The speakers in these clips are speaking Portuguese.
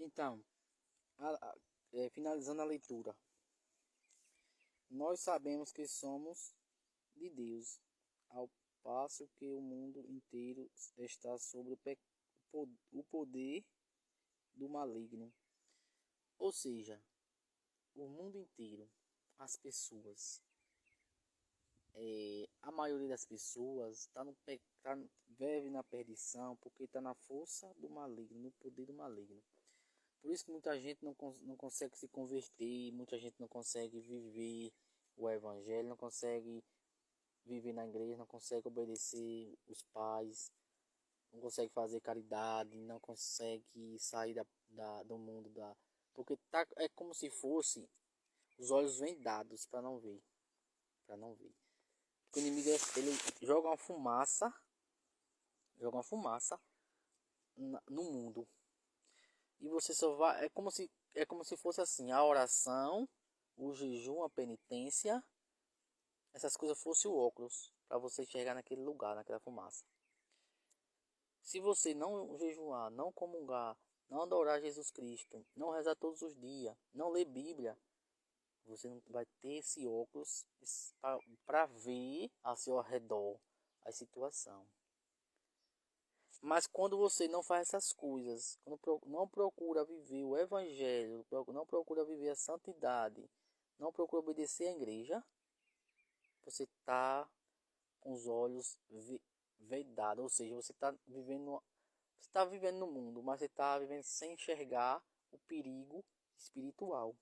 Então, finalizando a leitura, nós sabemos que somos de Deus, ao passo que o mundo inteiro está sob o poder do maligno. Ou seja, o mundo inteiro, as pessoas, a maioria das pessoas vive na perdição porque está na força do maligno, no poder do maligno. Por isso que muita gente não consegue se converter, muita gente não consegue viver o evangelho, não consegue viver na igreja, não consegue obedecer os pais, não consegue fazer caridade, não consegue sair do mundo porque é como se fosse os olhos vendados para não ver, Porque o inimigo ele joga uma fumaça no mundo. E você só vai, é como se fosse assim, a oração, o jejum, a penitência, essas coisas fossem o óculos para você chegar naquele lugar, naquela fumaça. Se você não jejuar, não comungar, não adorar Jesus Cristo, não rezar todos os dias, não ler Bíblia, você não vai ter esse óculos para ver ao seu redor a situação. Mas quando você não faz essas coisas, quando não procura viver o evangelho, não procura viver a santidade, não procura obedecer à igreja, você está com os olhos vedados, ou seja, você está vivendo no mundo, mas você está vivendo sem enxergar o perigo espiritual.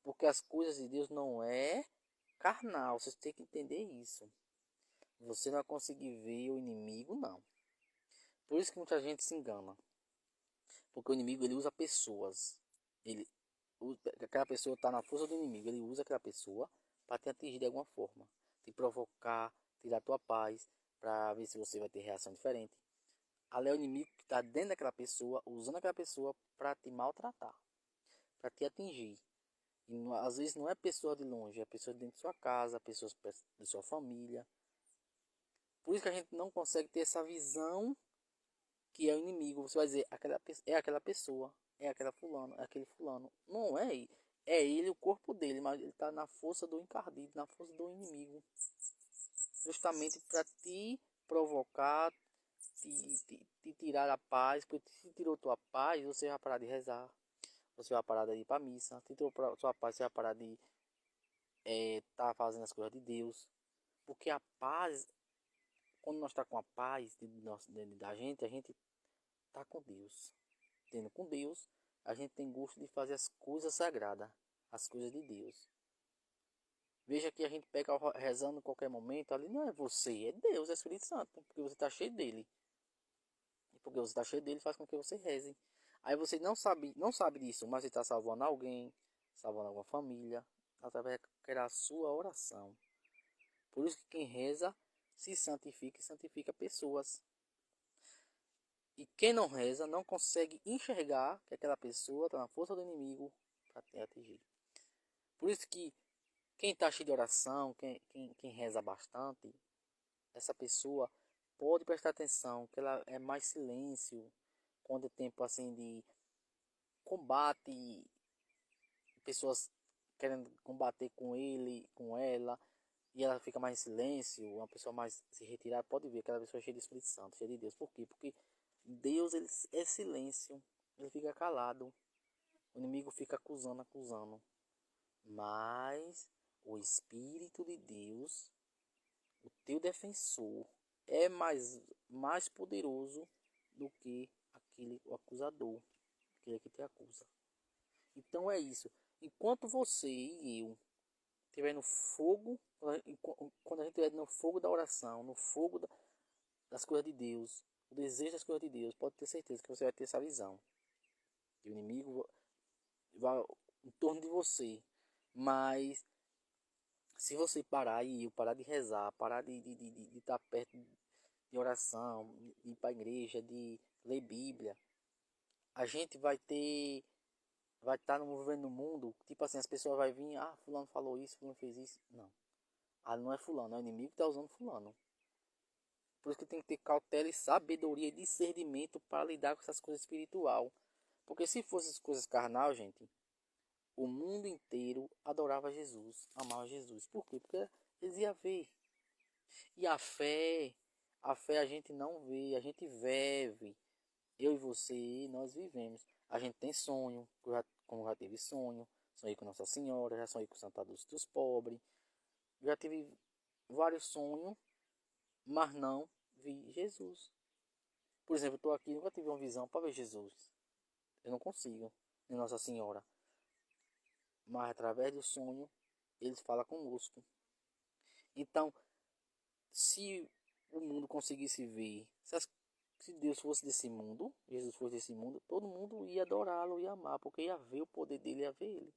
Porque as coisas de Deus não é carnal, você tem que entender isso. Você não vai conseguir ver o inimigo, não. Por isso que muita gente se engana. Porque o inimigo ele usa pessoas. Aquela pessoa está na força do inimigo. Ele usa aquela pessoa para te atingir de alguma forma. Te provocar, tirar tua paz. Para ver se você vai ter reação diferente. Ali é o inimigo que está dentro daquela pessoa. Usando aquela pessoa para te maltratar. Para te atingir. E às vezes não é pessoa de longe. É pessoa dentro de sua casa. Pessoas de sua família. Por isso que a gente não consegue ter essa visão que é o inimigo. Você vai dizer, é aquela pessoa, é aquela fulano, é aquele fulano. Não é ele. É ele, o corpo dele, mas ele está na força do encardido, na força do inimigo. Justamente para te provocar, te tirar a paz. Porque se tirou tua paz, você vai parar de rezar. Você vai parar de ir para a missa. Se tirou tua paz, você vai parar de estar fazendo as coisas de Deus. Porque a paz, quando nós está com a paz dentro da gente, a gente está com Deus. Tendo com Deus, a gente tem gosto de fazer as coisas sagradas, as coisas de Deus. Veja que a gente pega rezando em qualquer momento, ali não é você, é Deus, é o Espírito Santo, porque você está cheio dele. E porque você está cheio dele, faz com que você reze. Aí você não sabe disso, mas você está salvando alguém, salvando alguma família, através da sua oração. Por isso que quem reza se santifica e santifica pessoas. E quem não reza não consegue enxergar que aquela pessoa está na força do inimigo para te atingir. Por isso que quem está cheio de oração, quem reza bastante, essa pessoa pode prestar atenção que ela é mais silêncio quando é tempo assim de combate, pessoas querendo combater com ele, com ela, e ela fica mais em silêncio, uma pessoa mais se retirar, pode ver aquela pessoa cheia de Espírito Santo, cheia de Deus. Por quê? Porque Deus ele é silêncio, ele fica calado, o inimigo fica acusando. Mas o Espírito de Deus, o teu defensor, é mais poderoso do que o acusador, aquele que te acusa. Então é isso. Enquanto você e eu estiver no fogo, quando a gente estiver no fogo da oração, no fogo das coisas de Deus, o desejo das coisas de Deus, pode ter certeza que você vai ter essa visão. Que o inimigo vai em torno de você. Mas se você parar e eu parar de rezar, parar de estar perto de oração, de ir para a igreja, de ler Bíblia, a gente vai estar movendo no mundo, tipo assim, as pessoas vão vir, fulano falou isso, fulano fez isso. Não. Não é fulano, é o inimigo que está usando fulano. Por isso que tem que ter cautela e sabedoria e discernimento para lidar com essas coisas espiritual. Porque se fossem as coisas carnal, gente, o mundo inteiro adorava Jesus, amava Jesus. Por quê? Porque eles iam ver. E a fé a gente não vê, a gente vive. Eu e você, nós vivemos. A gente tem sonho, como já teve sonho. Sonhei com Nossa Senhora, já sonhei com Santa Lúcia dos Pobres. Já tive vários sonhos, mas não vi Jesus. Por exemplo, eu estou aqui, nunca tive uma visão para ver Jesus. Eu não consigo, nem Nossa Senhora. Mas através do sonho, eles falam conosco. Então, se o mundo conseguisse ver, se Deus fosse desse mundo, Jesus fosse desse mundo, todo mundo ia adorá-lo, ia amar, porque ia ver o poder dele, ia ver ele.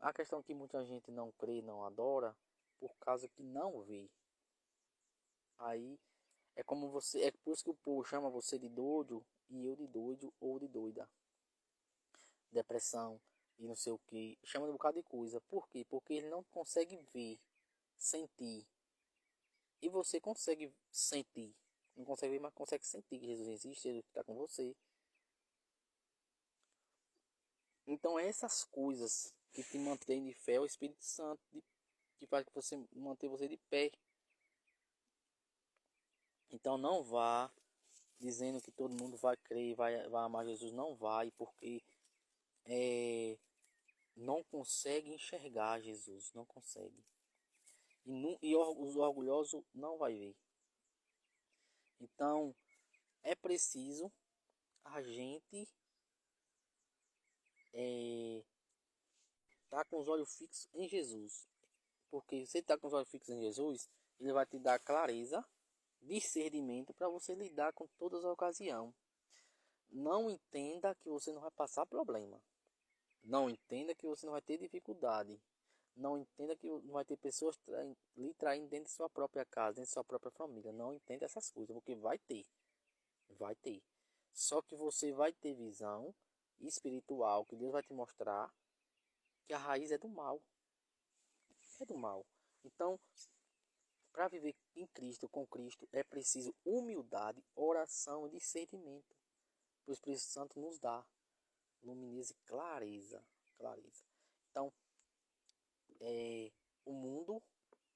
A questão é que muita gente não crê, não adora, por causa que não vê. Aí é como você, é por isso que o povo chama você de doido e eu de doido ou de doida. Depressão e não sei o que, chama de um bocado de coisa. Por quê? Porque ele não consegue ver, sentir. E você consegue sentir. Não consegue ver, mas consegue sentir que Jesus existe, ele está com você. Então essas coisas que te mantém de fé é o Espírito Santo, que faz que você manter você de pé. Então não vá dizendo que todo mundo vai crer, vai amar Jesus. Não vai, porque não consegue enxergar Jesus, não consegue. E os orgulhosos não vai ver. Então é preciso a gente tá com os olhos fixos em Jesus. Porque se você tá com os olhos fixos em Jesus, ele vai te dar clareza, discernimento para você lidar com todas as ocasiões. Não entenda que você não vai passar problema. Não entenda que você não vai ter dificuldade. Não entenda que não vai ter pessoas lhe traindo dentro de sua própria casa, dentro de sua própria família. Não entenda essas coisas, porque vai ter. Vai ter. Só que você vai ter visão espiritual, que Deus vai te mostrar que a raiz é do mal. É do mal. Então, para viver em Cristo, com Cristo, é preciso humildade, oração e discernimento. O Espírito Santo nos dá lumineza e clareza. Clareza. Então, o mundo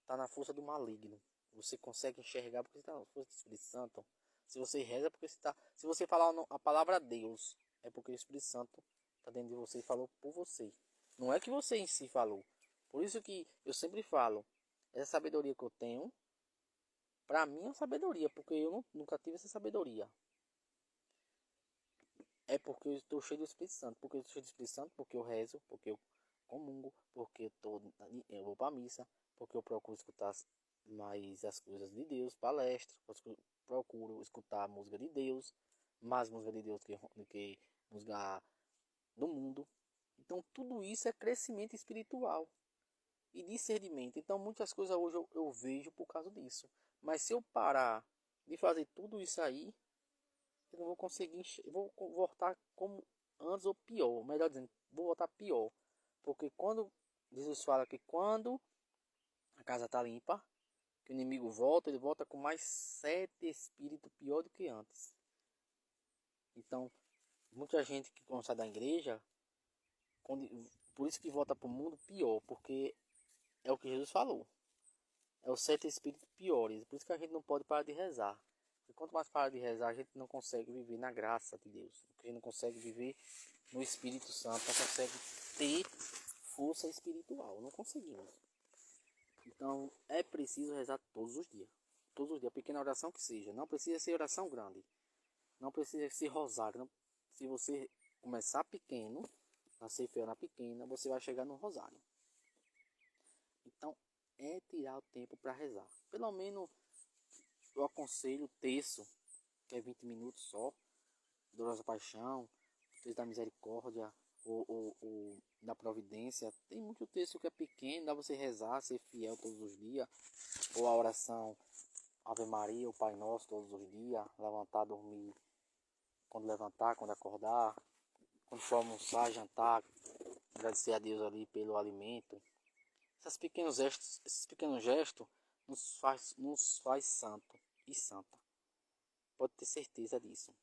está na força do maligno. Você consegue enxergar porque está na força do Espírito Santo. Se você reza, porque você está. Se você falar a palavra Deus, é porque o Espírito Santo está dentro de você e falou por você. Não é que você em si falou. Por isso que eu sempre falo, essa sabedoria que eu tenho, para mim é uma sabedoria, porque eu nunca tive essa sabedoria. É porque eu estou cheio do Espírito Santo. Porque eu estou cheio do Espírito Santo, porque eu rezo, porque eu comungo, porque eu vou para a missa, porque eu procuro escutar mais as coisas de Deus, palestra, procuro escutar a música de Deus, mais música de Deus que música do mundo. Então tudo isso é crescimento espiritual e discernimento. Então muitas coisas hoje eu vejo por causa disso. Mas se eu parar de fazer tudo isso aí, eu não vou conseguir, vou voltar como antes ou pior, melhor dizendo, vou voltar pior. Porque quando Jesus fala que quando a casa está limpa, que o inimigo volta, ele volta com mais 7 espíritos pior do que antes. Então, muita gente que quando sai da igreja, por isso que volta para o mundo pior, porque é o que Jesus falou. É os 7 espíritos piores. Por isso que a gente não pode parar de rezar. Porque quanto mais para de rezar, a gente não consegue viver na graça de Deus. A gente não consegue viver no Espírito Santo, não consegue ter força espiritual. Não conseguimos. Então é preciso rezar todos os dias. Todos os dias, pequena oração que seja. Não precisa ser oração grande. Não precisa ser rosário. Não, se você começar pequeno, nascer feio na pequena, você vai chegar no rosário. Então é tirar o tempo para rezar. Pelo menos eu aconselho o terço, que é 20 minutos só. Dolorosa Paixão, o texto da Misericórdia, ou da Providência. Tem muito texto que é pequeno, dá você rezar, ser fiel todos os dias. Ou a oração Ave Maria, o Pai Nosso todos os dias. Levantar, dormir, quando levantar, quando acordar. Quando for almoçar, jantar, agradecer a Deus ali pelo alimento. Esses pequenos gestos nos faz santo. e santa. Pode ter certeza disso.